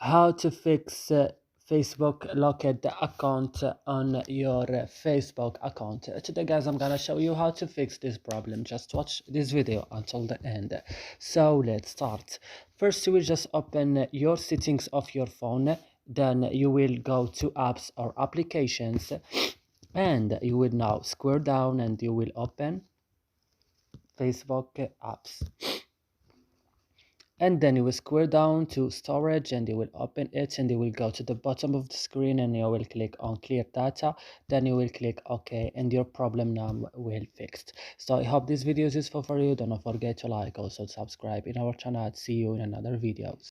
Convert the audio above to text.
how to fix Facebook locked account on your Facebook account. Today guys, I'm gonna show you how to fix this problem. Just watch this video until the end. So let's start. First, you will just open your settings of your phone, then you will go to apps or applications, and you will now scroll down and you will open Facebook apps, and then you will scroll down to storage and you will open it, and you will go to the bottom of the screen and you will click on clear data, then you will click OK, and your problem now will fixed. So I hope this video is useful for you. Don't forget to like, also subscribe in our channel. See you in another videos.